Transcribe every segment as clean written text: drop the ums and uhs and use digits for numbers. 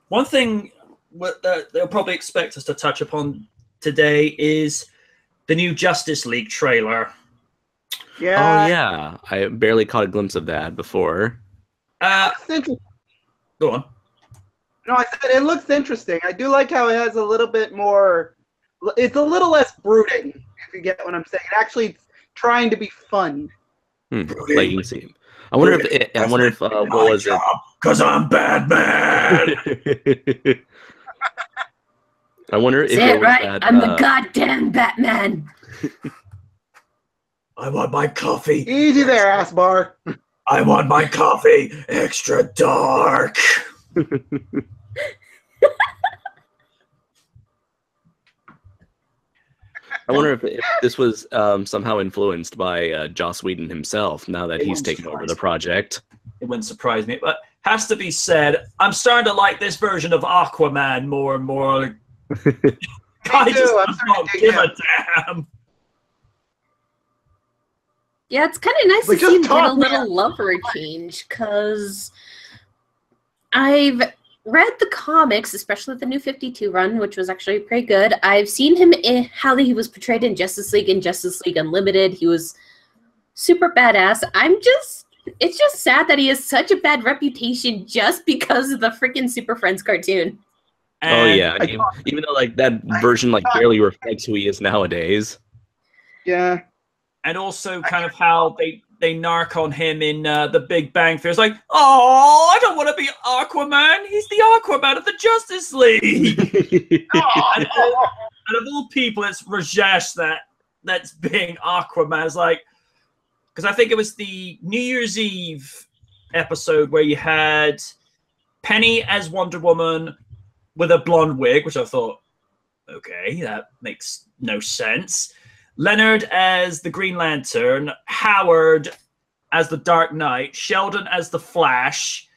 One thing that they'll probably expect us to touch upon today is the new Justice League trailer. Oh Yeah, yeah, I barely caught a glimpse of that before. it's interesting. Go on. No, I said it looks interesting. I do like how it has a little bit more. It's a little less brooding, if you get what I'm saying. It actually it's trying to be fun. Like you can see. I wonder if what was it? Because I'm Batman. I wonder if Say it it was right. that. I'm the goddamn Batman. I want my coffee. Easy there, ass bar. I want my coffee extra dark. I wonder if this was somehow influenced by Joss Whedon himself. Now that he's taken over the project, it wouldn't surprise me, but has to be said, I'm starting to like this version of Aquaman more and more. I just don't give a damn. Yeah, it's kind of nice But to see him just get a talk, little man. love for a change, because I've read the comics, especially the New 52 run, which was actually pretty good. I've seen him in how he was portrayed in Justice League and Justice League Unlimited. He was super badass. It's just sad that he has such a bad reputation just because of the freaking Super Friends cartoon. oh yeah, even though like that version like barely reflects who he is nowadays. Yeah. And also kind of how they narc on him in the Big Bang Theory. It's like, oh, I don't want to be Aquaman. He's the Aquaman of the Justice League. and of all people, it's Rajesh that's being Aquaman. It's like, because I think it was the New Year's Eve episode where you had Penny as Wonder Woman with a blonde wig, which I thought, okay, that makes no sense. Leonard as the Green Lantern, Howard as the Dark Knight, Sheldon as the Flash,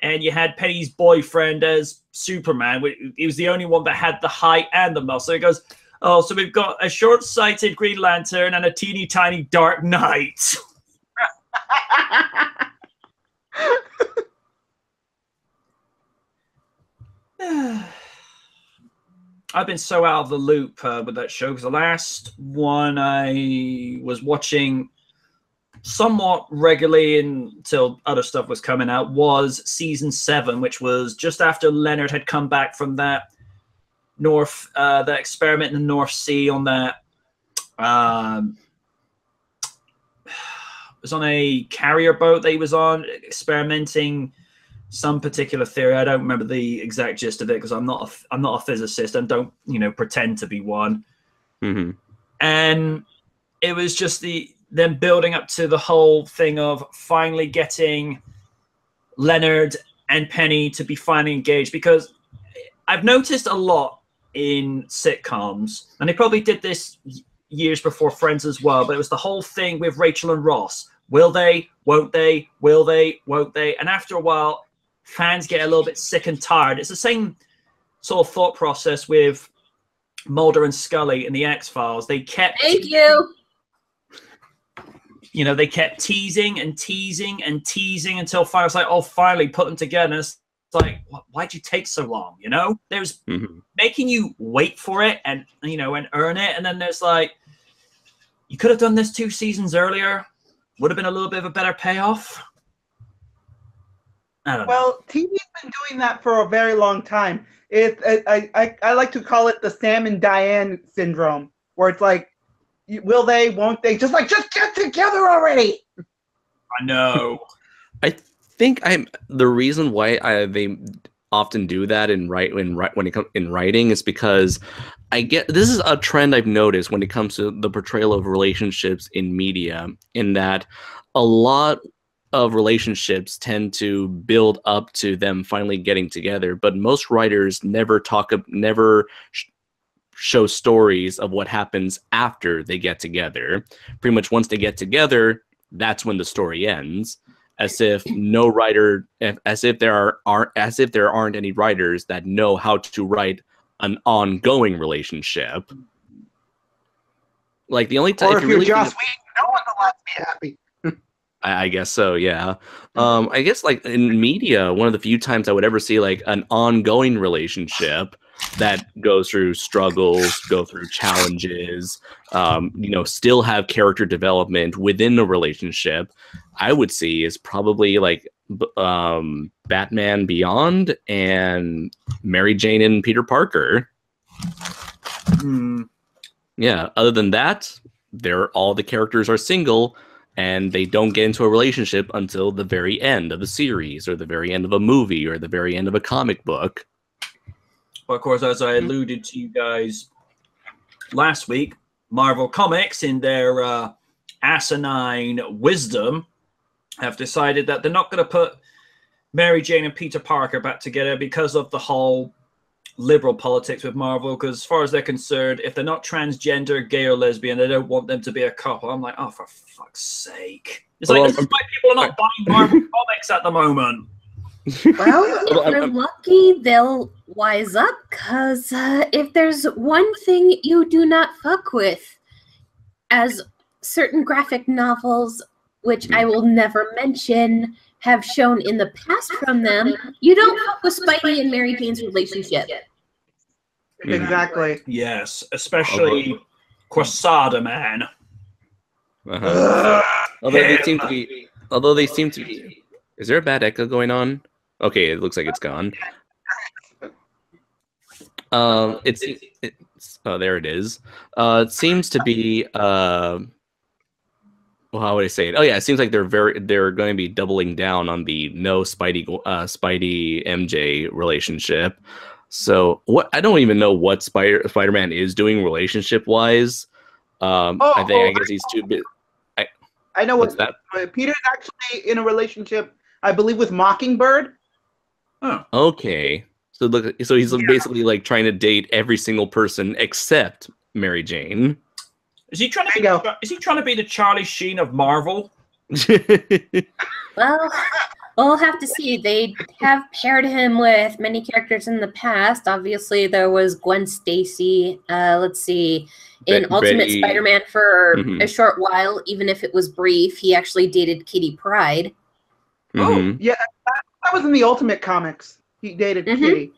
and you had Penny's boyfriend as Superman. He was the only one that had the height and the muscle. He goes, oh, so we've got a short-sighted Green Lantern and a teeny tiny Dark Knight. I've been so out of the loop with that show, because the last one I was watching somewhat regularly until other stuff was coming out was season 7, which was just after Leonard had come back from that that experiment in the North Sea on that. It was on a carrier boat that he was on, experimenting some particular theory. I don't remember the exact gist of it because I'm not a physicist and don't pretend to be one. Mm-hmm. And it was just them building up to the whole thing of finally getting Leonard and Penny to be finally engaged, because I've noticed a lot in sitcoms, and they probably did this years before Friends as well, but it was the whole thing with Rachel and Ross. Will they? Won't they? Will they? Won't they? And after a while, fans get a little bit sick and tired. It's the same sort of thought process with Mulder and Scully in the X-Files. They kept Thank you. They kept teasing and teasing and teasing until finally it's like, oh, finally put them together. And it's like, why'd you take so long? There's making you wait for it and earn it, and then there's like, you could have done this 2 seasons earlier. Would have been a little bit of a better payoff. I don't know. Well, TV's been doing that for a very long time. I like to call it the Sam and Diane syndrome, where it's like, will they, won't they? Just get together already. I know. I think the reason why they often do that in writing is because this is a trend I've noticed when it comes to the portrayal of relationships in media, in that a lot of relationships tend to build up to them finally getting together, but most writers never show stories of what happens after they get together. Pretty much once they get together, that's when the story ends. As if there aren't any writers that know how to write an ongoing relationship. Like the only time, Or if you're Joss Whedon, no one will let me happy. I guess so, yeah. I guess like in media, one of the few times I would ever see like an ongoing relationship that goes through struggles, go through challenges, still have character development within the relationship, I would see is probably like Batman Beyond and Mary Jane and Peter Parker. Yeah, other than that, all the characters are single, and they don't get into a relationship until the very end of a series, or the very end of a movie, or the very end of a comic book. Well, of course, as I alluded to you guys last week, Marvel Comics, in their asinine wisdom, have decided that they're not going to put Mary Jane and Peter Parker back together because of the whole liberal politics with Marvel, because as far as they're concerned, if they're not transgender, gay, or lesbian, they don't want them to be a couple. I'm like, oh, for fuck's sake. It's like, this is why people are not buying Marvel Comics at the moment. Well, if they're lucky, they'll wise up, because if there's one thing you do not fuck with, as certain graphic novels, which I will never mention, have shown in the past from them, you don't fuck with Spidey and Mary Jane's relationship. Exactly. Yes, especially Spiderman. Although they seem to be. Is there a bad echo going on? Okay, it looks like it's gone. It's oh, there it is. It seems to be well, how would I say it? Oh yeah, it seems like they're going to be doubling down on the no Spidey MJ relationship. So what? I don't even know what Spider-Man is doing relationship wise. I guess he's too big. I know what's that. Peter's actually in a relationship, I believe, with Mockingbird. Oh, okay. So look, so he's basically like trying to date every single person except Mary Jane. Is he trying to be the Charlie Sheen of Marvel? Well, we'll have to see. They have paired him with many characters in the past. Obviously, there was Gwen Stacy. Let's see. In Ultimate Spider-Man for a short while, even if it was brief, he actually dated Kitty Pryde. Oh, yeah. That was in the Ultimate comics. He dated Kitty.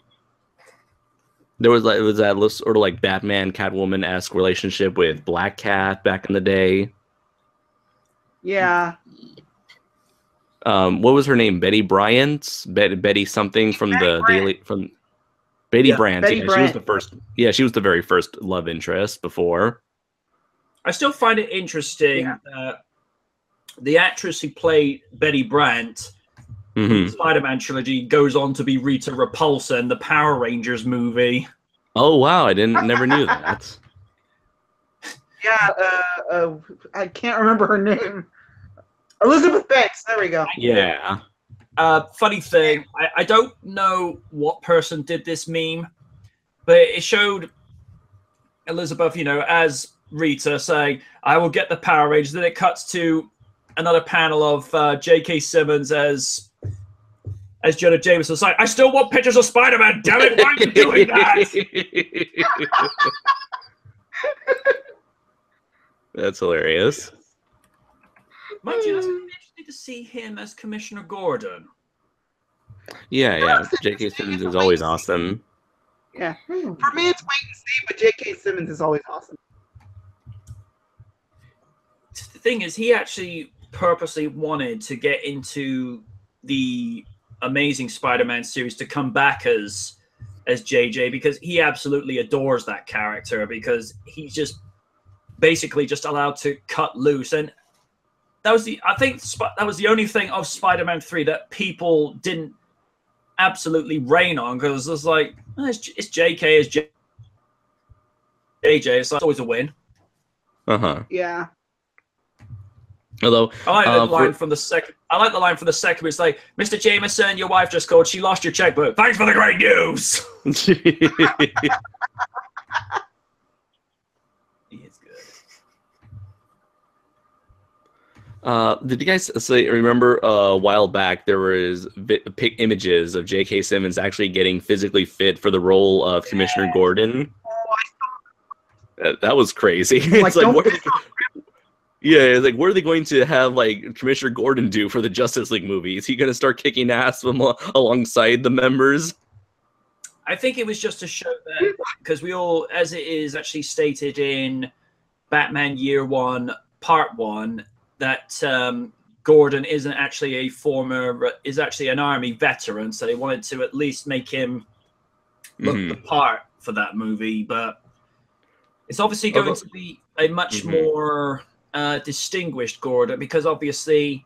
There was that sort of like Batman Catwoman-esque relationship with Black Cat back in the day. Yeah. What was her name? Betty Bryant? Betty something from the Daily from Betty Brant. Betty Brant. She was the first. Yeah, she was the very first love interest before. I still find it interesting that the actress who played Betty Brant in the Spider-Man trilogy goes on to be Rita Repulsa in the Power Rangers movie. Oh wow, I never knew that. Yeah, I can't remember her name. Elizabeth Banks. There we go. Yeah. Funny thing, I don't know what person did this meme, but it showed Elizabeth, as Rita saying, "I will get the Power Rangers." Then it cuts to another panel of J.K. Simmons as Jonah Jameson. It's like, I still want pictures of Spider-Man. Damn it! Why are you doing that? That's hilarious. Mind you, that's interesting to see him as Commissioner Gordon. Yeah. J.K. Simmons is always awesome. Yeah. For me, it's wait and see, but J.K. Simmons is always awesome. The thing is, he actually purposely wanted to get into the Amazing Spider-Man series to come back as JJ, because he absolutely adores that character, because he's just basically just allowed to cut loose. And that was the only thing of Spider-Man 3 that people didn't absolutely rain on, because it's like, it's JK, it's JJ, so it's always a win. Yeah. Although I like the line from the second. I like the line from the second. It's like, Mr. Jameson, your wife just called. She lost your checkbook. Thanks for the great news. He is good. Did you guys remember a while back there was images of J.K. Simmons actually getting physically fit for the role of Commissioner Gordon? That was crazy. It's like, Yeah, like what are they going to have like Commissioner Gordon do for the Justice League movie? Is he going to start kicking ass alongside the members? I think it was just to show that, because we all, as it is actually stated in Batman Year One, Part One, that Gordon isn't actually is actually an army veteran, so they wanted to at least make him look the part for that movie. But it's obviously going to be a much more distinguished Gordon, because obviously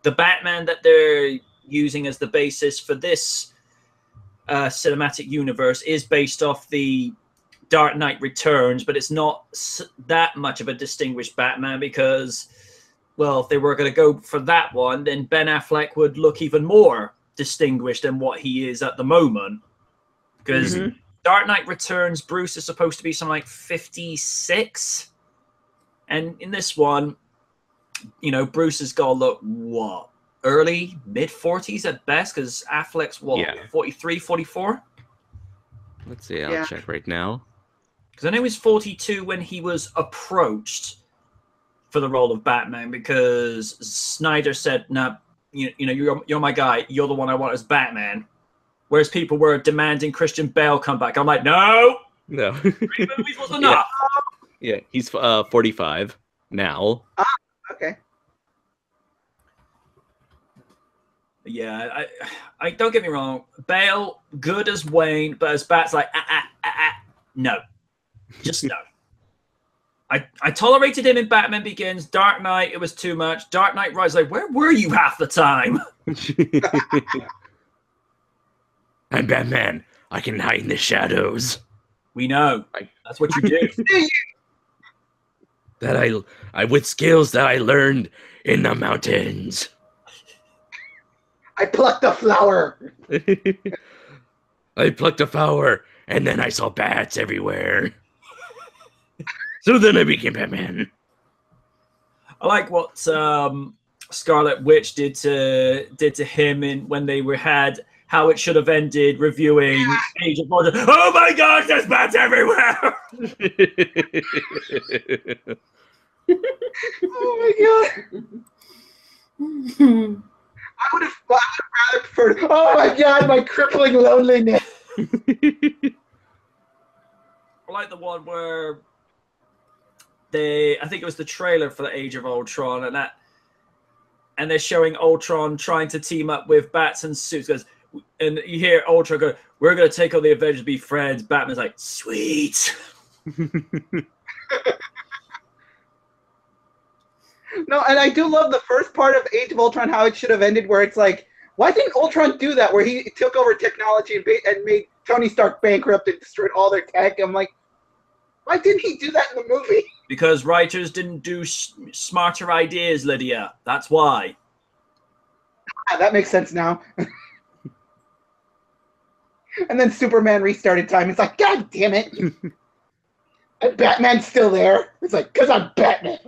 the Batman that they're using as the basis for this cinematic universe is based off the Dark Knight Returns, but it's not that much of a distinguished Batman because, well, if they were going to go for that one, then Ben Affleck would look even more distinguished than what he is at the moment. Because Dark Knight Returns, Bruce is supposed to be something like 56. And in this one, you know, Bruce has got to look, what, early, mid-40s at best? Because Affleck's, what, 43, 44? Let's see, I'll check right now. Because I know he was 42 when he was approached for the role of Batman, because Snyder said, "No, you know, you're my guy. You're the one I want as Batman." Whereas people were demanding Christian Bale come back. I'm like, no. 3 movies was enough. Yeah, he's 45 now. Okay. Yeah, I don't get me wrong. Bale, good as Wayne, but as Bat's like, no. Just no. I tolerated him in Batman Begins. Dark Knight, it was too much. Dark Knight Rises, like, where were you half the time? I'm Batman. I can hide in the shadows. We know. That's what you do. That I with skills that I learned in the mountains. I plucked a flower. I plucked a flower, and then I saw bats everywhere. So then I became Batman. I like what Scarlet Witch did to him when they had how it should have ended reviewing Age of Ultron. Oh my gosh, there's bats everywhere! Oh my god! I would have rather preferred. Oh my god, my crippling loneliness. I like the one where I think it was the trailer for the Age of Ultron, and they're showing Ultron trying to team up with bats and suits. And you hear Ultron go, "We're going to take on the Avengers, be friends." Batman's like, "Sweet." No, and I do love the first part of Age of Ultron, how it should have ended, where it's like, why didn't Ultron do that? Where he took over technology and made Tony Stark bankrupt and destroyed all their tech. I'm like, why didn't he do that in the movie? Because writers didn't do smarter ideas, Lydia. That's why. That makes sense now. And then Superman restarted time. It's like, God damn it. And Batman's still there. It's like, because I'm Batman.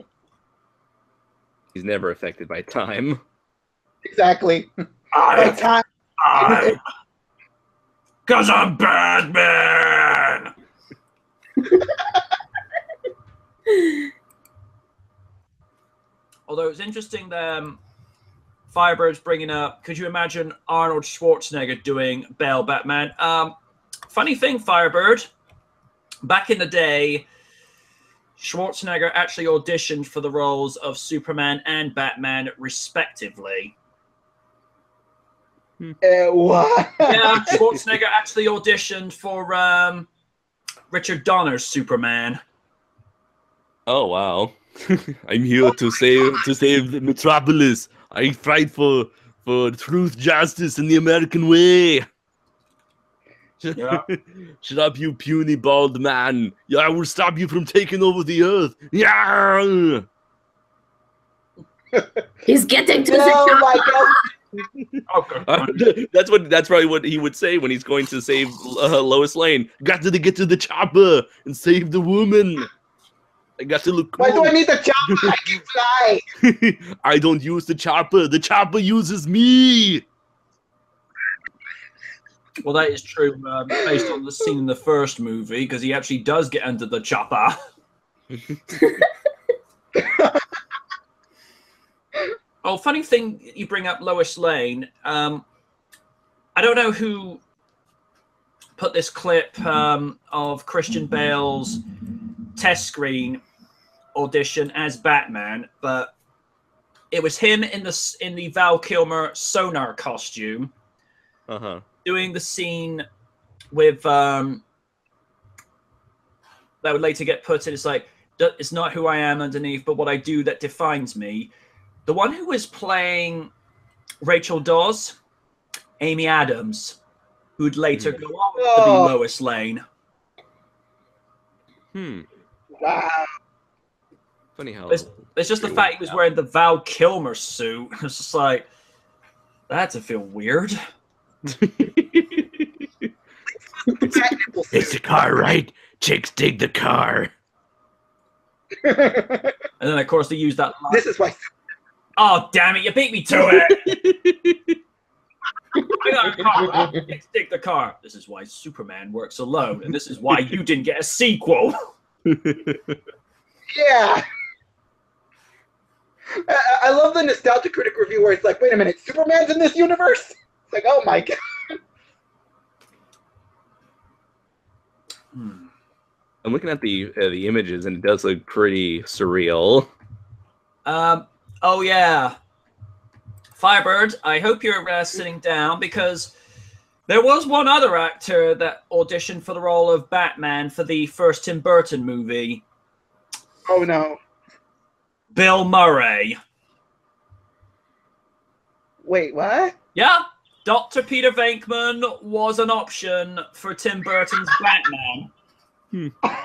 He's never affected by time. Exactly. By time. Because I'm Batman. Although it's interesting that Firebird's bringing up, could you imagine Arnold Schwarzenegger doing Bale Batman? Funny thing, Firebird, back in the day, Schwarzenegger actually auditioned for the roles of Superman and Batman, respectively. What? Yeah, Schwarzenegger actually auditioned for Richard Donner's Superman. Oh wow! I'm here to save the Metropolis. I fight for truth, justice, and the American way. Yeah. Shut up, you puny bald man! Yeah, I will stop you from taking over the earth. Yeah. He's getting to the my God. Okay. That's probably what he would say when he's going to save Lois Lane. Got to get to the chopper and save the woman. I got to look cool. Why do I need the chopper? I can fly. I don't use the chopper. The chopper uses me. Well, that is true, based on the scene in the first movie, because he actually does get under the chopper. Oh, funny thing you bring up Lois Lane. I don't know who put this clip of Christian Bale's test screen audition as Batman, but it was him in the Val Kilmer sonar costume, doing the scene with that would later get put in. It's like, it's not who I am underneath, but what I do that defines me. The one who was playing Rachel Dawes, Amy Adams, who'd later go on to be Lois Lane. Wow. Funny how it's just the fact he was wearing the Val Kilmer suit. It's just like, that's a feel weird. It's the car, right? Chicks dig the car. And then, of course, they use that line. This is why. Oh, damn it, you beat me to it. I got a car. Chicks dig the car. This is why Superman works alone, and this is why you didn't get a sequel. Yeah. I love the Nostalgia Critic review where it's like, wait a minute, Superman's in this universe? It's like, oh my god. I'm looking at the images, and it does look pretty surreal. Oh yeah, Firebird, I hope you're sitting down, because there was one other actor that auditioned for the role of Batman for the first Tim Burton movie. Oh no. Bill Murray. Wait, what? Yeah, Dr. Peter Venkman was an option for Tim Burton's Batman. I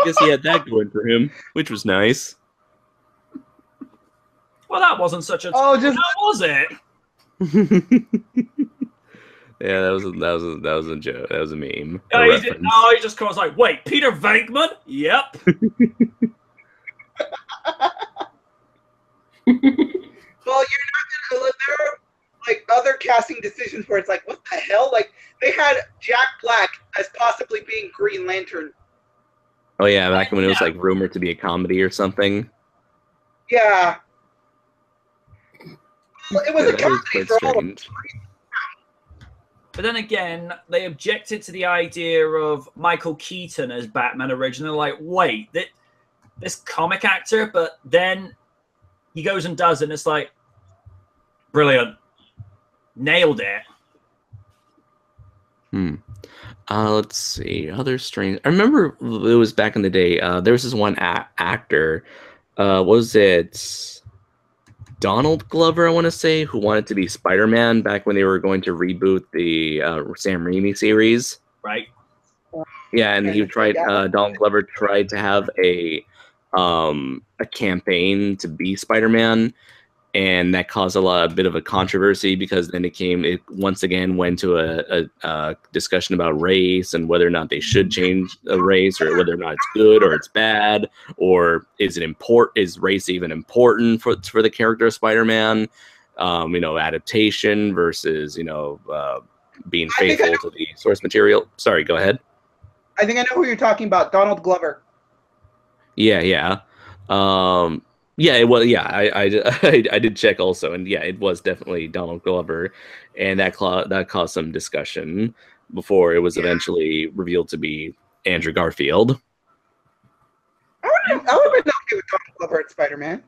guess he had that going for him, which was nice. Well, that wasn't such a... Oh, just... How was it? Yeah, that was a joke. That was a meme. Yeah, he just was like, wait, Peter Venkman? Yep. Well, you're not gonna look. There are like other casting decisions where it's like, what the hell? Like they had Jack Black as possibly being Green Lantern. Oh yeah, back when it was like rumored to be a comedy or something. Yeah. Well, it was a comedy for all of them. But then again, they objected to the idea of Michael Keaton as Batman originally. Like, wait, this comic actor, but then he goes and does it, and it's like, brilliant. Nailed it. Let's see. Other strange... I remember it was back in the day, there was this one actor, was it Donald Glover, I want to say, who wanted to be Spider-Man back when they were going to reboot the Sam Raimi series. Right. Yeah, and he tried. Donald Glover tried to have a campaign to be Spider-Man, and that caused a bit of a controversy, because then it once again went to a discussion about race and whether or not they should change a race, or whether or not it's good or it's bad, or is race even important for the character of Spider-Man? Adaptation versus being faithful to the source material. Sorry, go ahead. I think I know who you're talking about. Donald Glover. Yeah. Yeah, it was. Yeah, I did check also, and yeah, it was definitely Donald Glover, and that caused some discussion before it was eventually revealed to be Andrew Garfield. I would have been okay with Donald Glover at Spider-Man.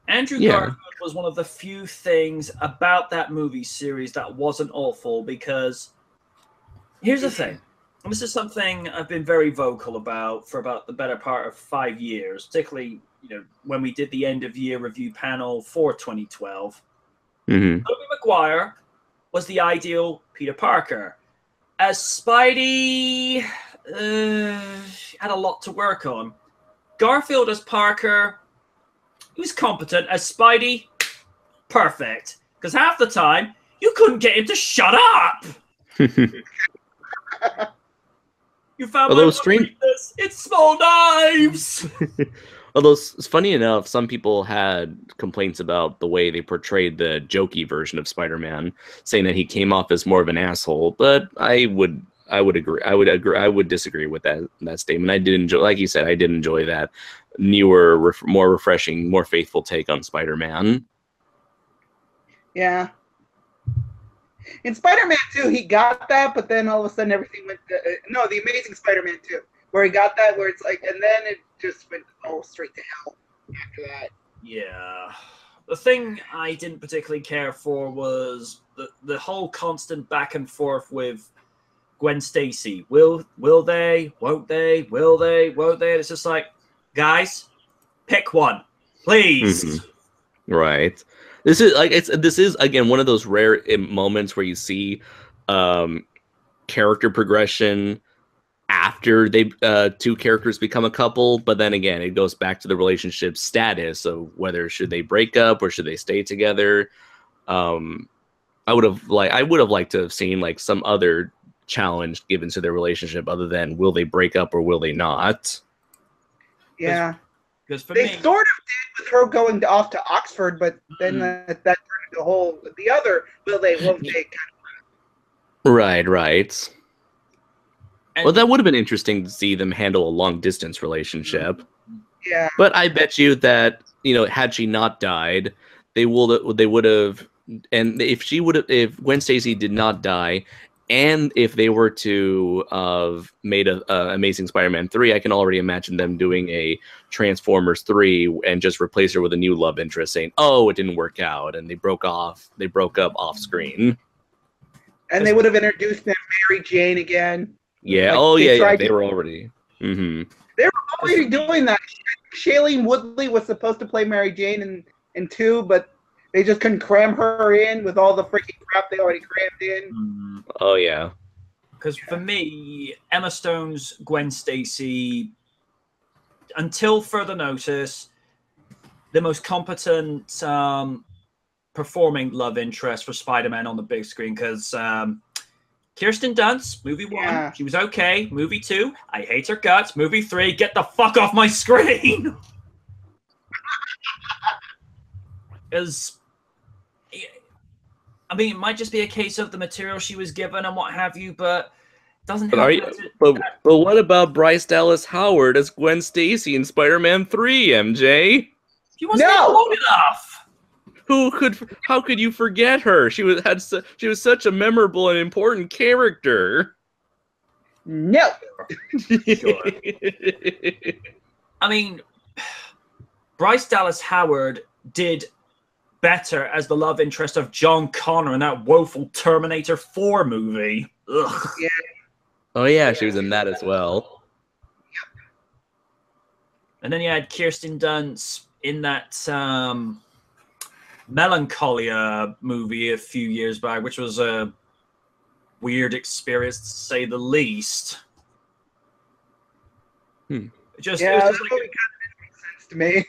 Andrew Garfield was one of the few things about that movie series that wasn't awful, because here's the thing. And this is something I've been very vocal about for about the better part of 5 years, particularly when we did the end of year review panel for 2012. Tobey Maguire was the ideal Peter Parker. As Spidey had a lot to work on. Garfield as Parker, he was competent. As Spidey, perfect. Because half the time, you couldn't get him to shut up. You found my weakness. It's small knives. Although, it's funny enough, some people had complaints about the way they portrayed the jokey version of Spider-Man, saying that he came off as more of an asshole. But I would agree. I would disagree with that statement. I did enjoy, like you said, I did enjoy that newer, more refreshing, more faithful take on Spider-Man. Yeah. In Spider-Man 2, he got that, but then all of a sudden everything went to, no, The Amazing Spider-Man 2, where he got that, where it's like, and then it just went all straight to hell after that. Yeah. The thing I didn't particularly care for was the whole constant back and forth with Gwen Stacy. Will they? Won't they? Will they? Won't they? And it's just like, guys, pick one, please. Mm-hmm. Right. This is again one of those rare moments where you see character progression after they two characters become a couple, but then again it goes back to the relationship status of whether should they break up or should they stay together. I would have liked to have seen like some other challenge given to their relationship other than will they break up or will they not. Yeah, because for they me, sort of did with her going off to Oxford, but then that turned into a whole the other will they won't they kind of. Right. and Well, that would have been interesting to see them handle a long distance relationship. Yeah, But I bet you that, you know, had she not died, they would have, and if Gwen Stacy did not die, and if they were to have made a Amazing Spider-Man 3, I can already imagine them doing a Transformers 3 and just replace her with a new love interest, saying, "Oh, it didn't work out," and they broke up off screen. and they would have introduced them Mary Jane again. Yeah. Like, They were already. Mm-hmm. They were already doing that. Shailene Woodley was supposed to play Mary Jane in 2, but they just couldn't cram her in with all the freaking crap they already crammed in. Oh yeah. Because for me, Emma Stone's Gwen Stacy, until further notice, the most competent performing love interest for Spider-Man on the big screen. Because Kirsten Dunst, movie 1, she was okay. Movie 2, I hate her guts. Movie 3, get the fuck off my screen. Because, I mean, it might just be a case of the material she was given and what have you, but it doesn't help. But what about Bryce Dallas Howard as Gwen Stacy in Spider-Man 3, MJ? She wasn't long enough. How could you forget her? She was such a memorable and important character. No. Sure. I mean, Bryce Dallas Howard did better as the love interest of John Connor in that woeful Terminator 4 movie. Ugh. Yeah. Oh yeah, she was in that as well. And then you had Kirsten Dunst in that Melancholia movie a few years back, which was a weird experience to say the least. That movie kind of didn't make sense to me.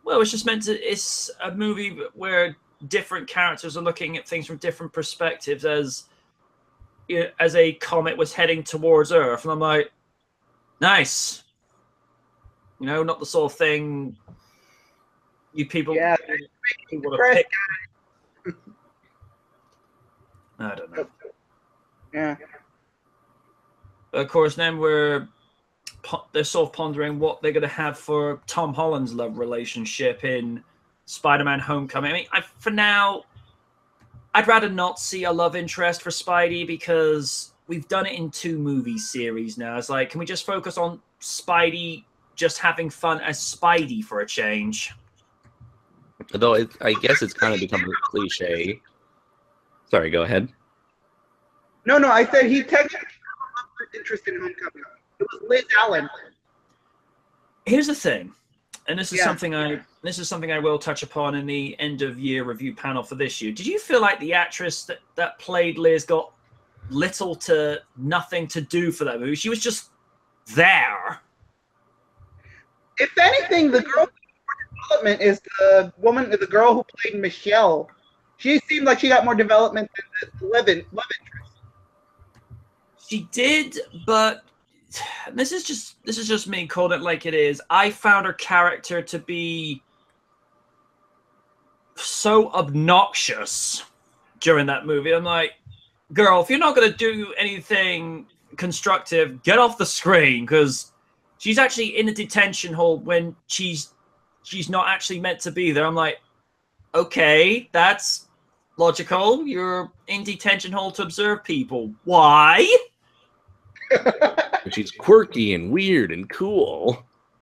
Well, it's just it's a movie where different characters are looking at things from different perspectives as a comet was heading towards Earth. And I'm like, nice. You know, not the sort of thing you people want to pick. I don't know. Yeah. But of course, then they're sort of pondering what they're going to have for Tom Holland's love relationship in Spider-Man Homecoming. I mean, for now, I'd rather not see a love interest for Spidey because we've done it in 2 movie series now. It's like, can we just focus on Spidey just having fun as Spidey for a change? Although I guess it's kind of become a cliche. Sorry, go ahead. No, I said he technically had interest in Homecoming. It was Liz Allen. Here's the thing, and this is something I will touch upon in the end of year review panel for this year. Did you feel like the actress that played Liz got little to nothing to do for that movie? She was just there. If anything, the girl development is the girl who played Michelle. She seemed like she got more development than the love interest. She did, but this is just me calling it like it is. I found her character to be so obnoxious during that movie. I'm like, girl, if you're not going to do anything constructive, get off the screen, because she's actually in a detention hall when she's not actually meant to be there. I'm like, Okay, that's logical. You're in detention hall to observe people. Why? She's quirky and weird and cool.